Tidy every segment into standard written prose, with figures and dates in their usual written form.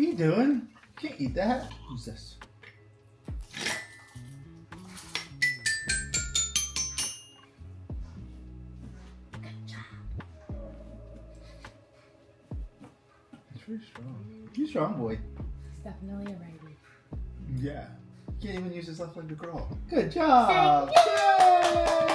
are you doing? You can't eat that. Who's this? It's pretty strong. He's strong, boy. It's definitely a righty. Yeah. Can't even use his left leg to crawl. Good job! Yay!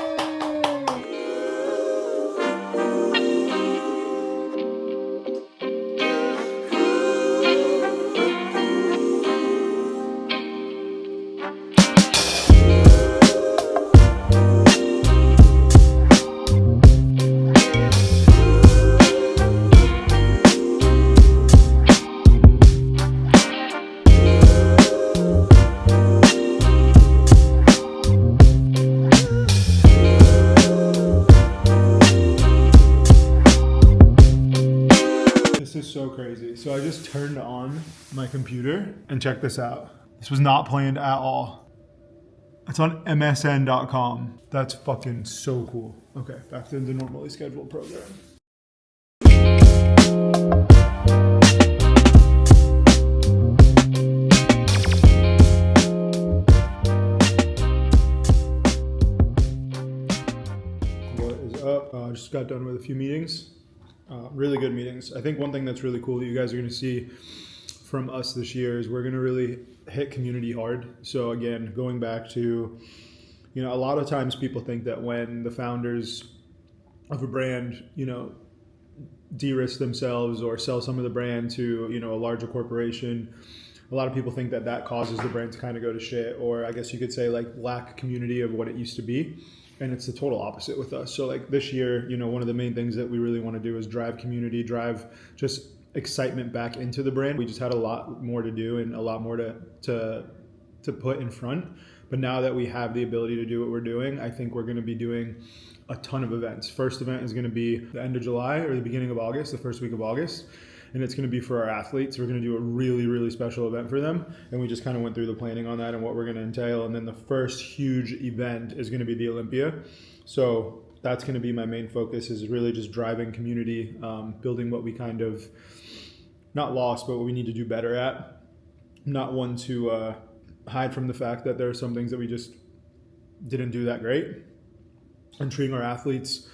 This is so crazy. So I just turned on my computer and check this out. This was not planned at all. It's on msn.com. That's fucking so cool. Okay, back to the normally scheduled program. What is up? Just got done with a few meetings. Really good meetings. I think one thing that's really cool that you guys are going to see from us this year is we're going to really hit community hard. So again, going back to, a lot of times people think that when the founders of a brand, de-risk themselves or sell some of the brand to, a larger corporation, a lot of people think that that causes the brand to kind of go to shit, or I guess you could say like lack community of what it used to be. And it's the total opposite with us. So like this year, one of the main things that we really want to do is drive community, drive just excitement back into the brand. We just had a lot more to do and a lot more to put in front. But now that we have the ability to do what we're doing, I think we're going to be doing a ton of events. First event is going to be the end of July or the beginning of August, the first week of August. And it's going to be for our athletes. We're going to do a really, really special event for them. And we just kind of went through the planning on that and what we're going to entail. And then the first huge event is going to be the Olympia. So that's going to be my main focus, is really just driving community, building what we kind of, not lost, but what we need to do better at. Not one to hide from the fact that there are some things that we just didn't do that great. And treating our athletes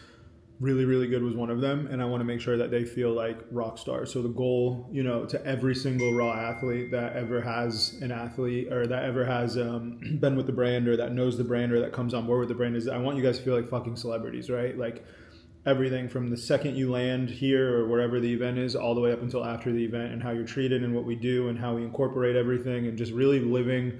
really, really good was one of them, and I want to make sure that they feel like rock stars. So the goal, to every single raw athlete that ever has an athlete or that ever has been with the brand or that knows the brand or that comes on board with the brand, is I want you guys to feel like fucking celebrities, right? Like everything from the second you land here or wherever the event is all the way up until after the event, and how you're treated and what we do and how we incorporate everything, and just really living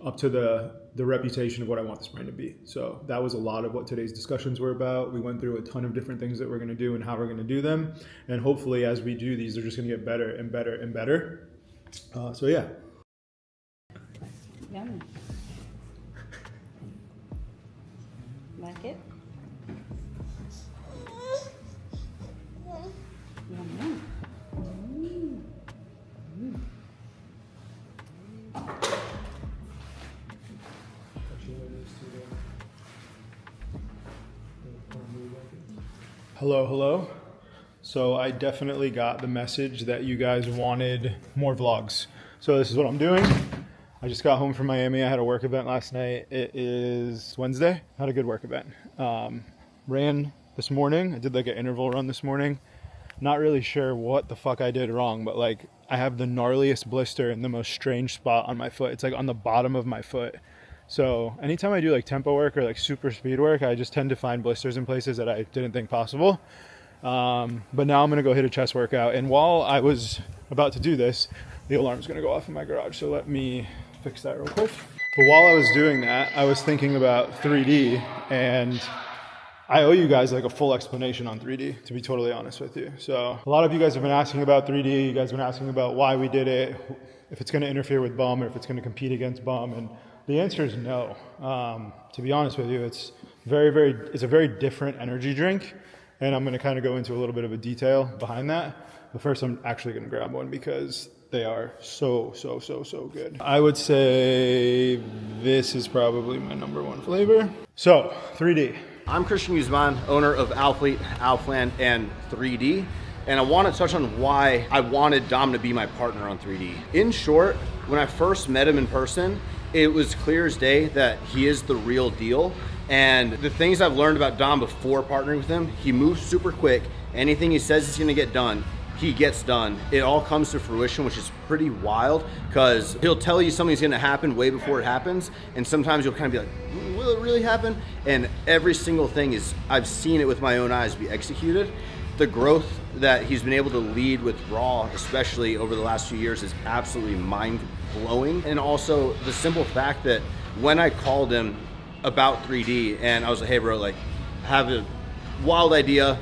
up to the reputation of what I want this brand to be. So that was a lot of what today's discussions were about. We went through a ton of different things that we're going to do and how we're going to do them. And hopefully as we do these, they're just going to get better and better and better. So yeah. Yummy. Like it? Yummy. Hello. So I definitely got the message that you guys wanted more vlogs. So this is what I'm doing. I just got home from Miami. I had a work event last night. It is Wednesday. I had a good work event. Ran this morning. I did like an interval run this morning. Not really sure what the fuck I did wrong, but like I have the gnarliest blister in the most strange spot on my foot. It's like on the bottom of my foot. So anytime I do like tempo work or like super speed work, I just tend to find blisters in places that I didn't think possible. But now I'm going to go hit a chest workout. And while I was about to do this, the alarm's going to go off in my garage. So let me fix that real quick. But while I was doing that, I was thinking about 3D, and I owe you guys like a full explanation on 3D, to be totally honest with you. So a lot of you guys have been asking about 3D. You guys have been asking about why we did it, if it's going to interfere with bum or if it's going to compete against bum. And the answer is no. To be honest with you, it's it's a very different energy drink. And I'm going to kind of go into a little bit of a detail behind that. But first, I'm actually going to grab one because they are so good. I would say this is probably my number one flavor. So, 3D. I'm Christian Guzman, owner of Alphalete, Alphaland, and 3D. And I want to touch on why I wanted Dom to be my partner on 3D. In short, when I first met him in person, it was clear as day that he is the real deal. And the things I've learned about Dom before partnering with him, he moves super quick. Anything he says he's gonna get done, he gets done. It all comes to fruition, which is pretty wild, because he'll tell you something's gonna happen way before it happens, and sometimes you'll kind of be like, will it really happen? And every single thing is, I've seen it with my own eyes be executed. The growth that he's been able to lead with Raw, especially over the last few years, is absolutely mind-blowing. And also the simple fact that when I called him about 3D and I was like, hey bro, like, I have a wild idea,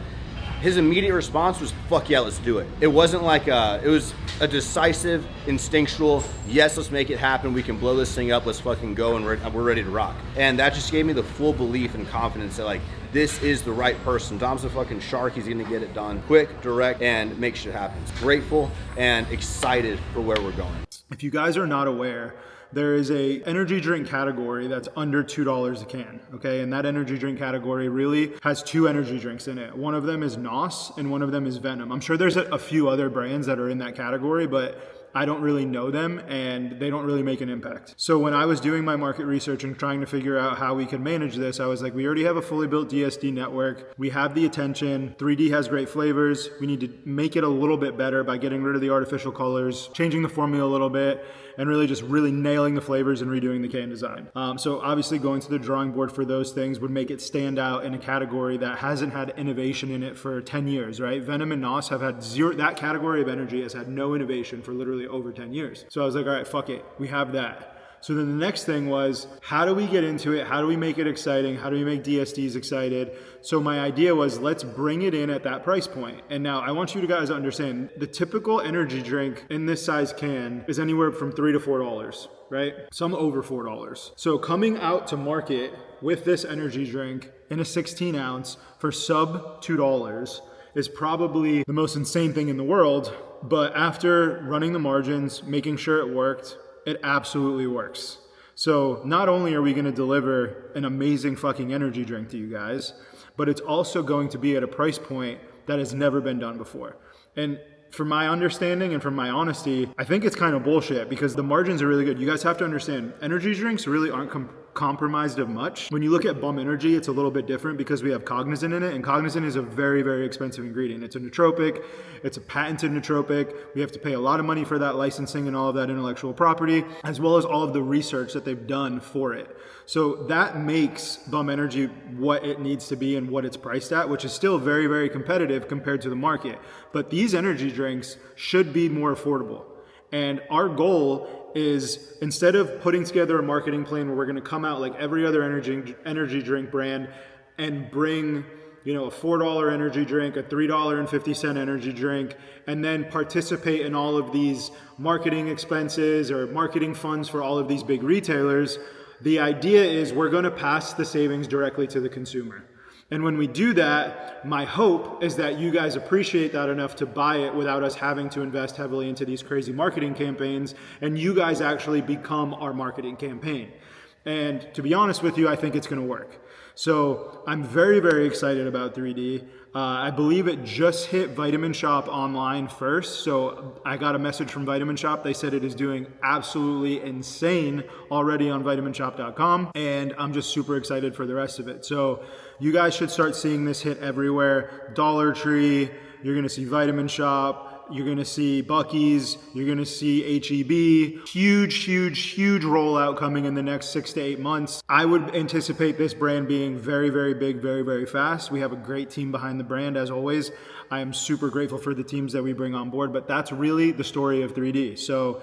his immediate response was, fuck yeah, let's do it. It wasn't like it was a decisive, instinctual, yes, let's make it happen, we can blow this thing up, let's fucking go, and we're ready to rock. And that just gave me the full belief and confidence that, like, this is the right person. Dom's a fucking shark, he's gonna get it done quick, direct, and make shit happen. Grateful and excited for where we're going. If you guys are not aware, there is a energy drink category that's under $2 a can, okay? And that energy drink category really has 2 energy drinks in it. One of them is NOS and one of them is Venom. I'm sure there's a few other brands that are in that category, but I don't really know them and they don't really make an impact. So when I was doing my market research and trying to figure out how we could manage this, I was like, we already have a fully built DSD network. We have the attention. 3D has great flavors. We need to make it a little bit better by getting rid of the artificial colors, changing the formula a little bit, and really nailing the flavors and redoing the can design. So obviously going to the drawing board for those things would make it stand out in a category that hasn't had innovation in it for 10 years, right? Venom and NOS have had zero, that category of energy has had no innovation for literally over 10 years. So I was like, all right, fuck it, we have that. So then the next thing was, how do we get into it? How do we make it exciting? How do we make DSDs excited? So my idea was, let's bring it in at that price point. And now I want you guys to understand, the typical energy drink in this size can is anywhere from $3 to $4, right? Some over $4. So coming out to market with this energy drink in a 16 ounce for sub $2 is probably the most insane thing in the world. But after running the margins, making sure it worked, it absolutely works. So not only are we going to deliver an amazing fucking energy drink to you guys, but it's also going to be at a price point that has never been done before. And from my understanding and from my honesty, I think it's kind of bullshit because the margins are really good. You guys have to understand, energy drinks really aren't compromised of much. When you look at Bum Energy, it's a little bit different because we have cognizant in it, and cognizant is a very, very expensive ingredient. It's a nootropic, it's a patented nootropic. We have to pay a lot of money for that licensing and all of that intellectual property, as well as all of the research that they've done for it. So that makes Bum Energy what it needs to be and what it's priced at, which is still very, very competitive compared to the market. But these energy drinks should be more affordable. And our goal is, instead of putting together a marketing plan where we're going to come out like every other energy drink brand and bring, you know, a $4 energy drink, a $3.50 energy drink, and then participate in all of these marketing expenses or marketing funds for all of these big retailers, the idea is we're going to pass the savings directly to the consumer. And when we do that, my hope is that you guys appreciate that enough to buy it without us having to invest heavily into these crazy marketing campaigns, and you guys actually become our marketing campaign. And to be honest with you, I think it's going to work. So I'm very, very excited about 3D. I believe it just hit Vitamin Shop online first. So I got a message from Vitamin Shop. They said it is doing absolutely insane already on vitaminshop.com. And I'm just super excited for the rest of it. So you guys should start seeing this hit everywhere. Dollar Tree, you're going to see Vitamin Shop. You're going to see Buc-ee's, you're going to see H-E-B, huge rollout coming in the next 6 to 8 months. I would anticipate this brand being very, very big, very, very fast. We have a great team behind the brand, as always. I am super grateful for the teams that we bring on board, but that's really the story of 3D. So,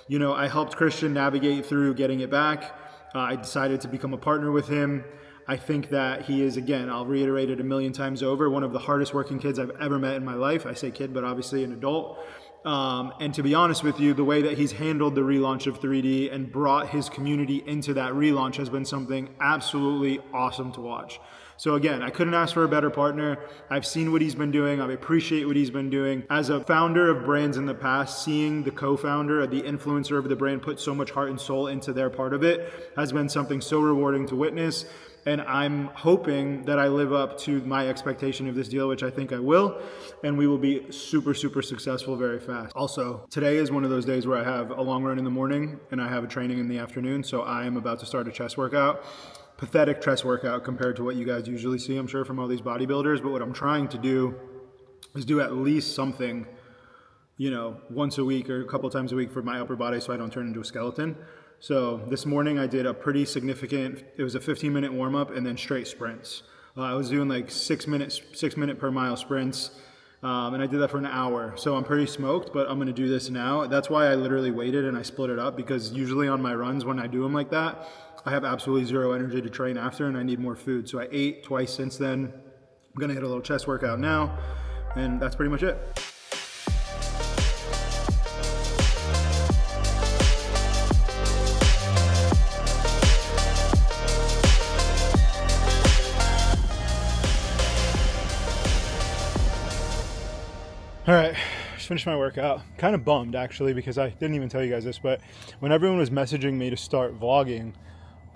you know, I helped Christian navigate through getting it back. I decided to become a partner with him. I think that he is, again, I'll reiterate it a million times over, one of the hardest working kids I've ever met in my life. I say kid, but obviously an adult. And to be honest with you, the way that he's handled the relaunch of 3D and brought his community into that relaunch has been something absolutely awesome to watch. So again, I couldn't ask for a better partner. I've seen what he's been doing. I appreciate what he's been doing. As a founder of brands in the past, seeing the co-founder, the influencer of the brand put so much heart and soul into their part of it has been something so rewarding to witness. And I'm hoping that I live up to my expectation of this deal, which I think I will, and we will be super, super successful very fast. Also, today is one of those days where I have a long run in the morning and I have a training in the afternoon, so I am about to start a chest workout. Pathetic chest workout compared to what you guys usually see, I'm sure, from all these bodybuilders, but what I'm trying to do is do at least something, you know, once a week or a couple times a week for my upper body so I don't turn into a skeleton. So this morning I did a pretty significant, it was a 15-minute warm-up and then straight sprints. I was doing like 6 minute per mile sprints, and I did that for an hour. So I'm pretty smoked, but I'm gonna do this now. That's why I literally waited and I split it up, because usually on my runs when I do them like that, I have absolutely zero energy to train after and I need more food. So I ate twice since then. I'm gonna hit a little chest workout now, and that's pretty much it. All right, just finished my workout. Kind of bummed actually, because I didn't even tell you guys this, but when everyone was messaging me to start vlogging,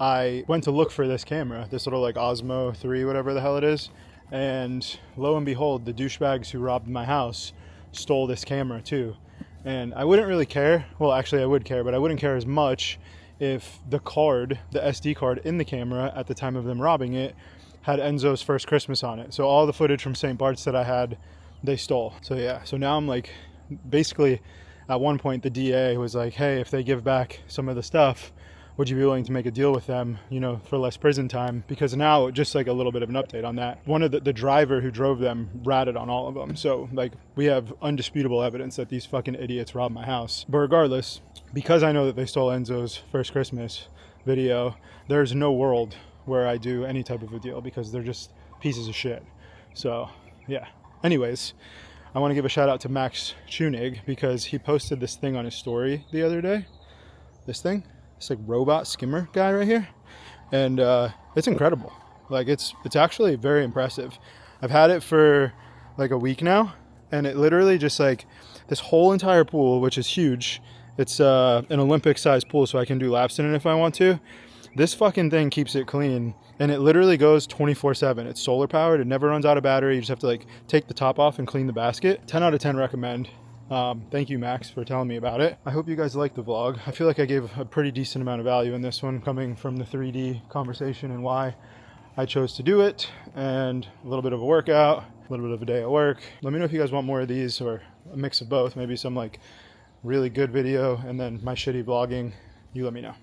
I went to look for this camera, this little like Osmo 3, whatever the hell it is. And lo and behold, the douchebags who robbed my house stole this camera too. And I wouldn't really care. Well, actually I would care, but I wouldn't care as much if the card, the SD card in the camera at the time of them robbing it, had Enzo's First Christmas on it. So all the footage from St. Bart's that I had, they stole. So yeah, so now I'm like, basically at one point the DA was like, hey, if they give back some of the stuff, would you be willing to make a deal with them, you know, for less prison time? Because now, just like a little bit of an update on that, one of the driver who drove them ratted on all of them. So like, we have undisputable evidence that these fucking idiots robbed my house. But regardless, because I know that they stole Enzo's First Christmas video, there's no world where I do any type of a deal, because they're just pieces of shit. So yeah. Anyways, I want to give a shout out to Max Chunig, because he posted this thing on his story the other day. This thing, this like robot skimmer guy right here, and it's incredible. Like it's actually very impressive. I've had it for like a week now, and it literally just like this whole entire pool, which is huge. It's an Olympic sized pool, so I can do laps in it if I want to. This fucking thing keeps it clean, and it literally goes 24/7. It's solar powered. It never runs out of battery. You just have to like take the top off and clean the basket. 10 out of 10 recommend. Thank you, Max, for telling me about it. I hope you guys liked the vlog. I feel like I gave a pretty decent amount of value in this one, coming from the 3D conversation and why I chose to do it, and a little bit of a workout, a little bit of a day at work. Let me know if you guys want more of these, or a mix of both. Maybe some like really good video and then my shitty vlogging. You let me know.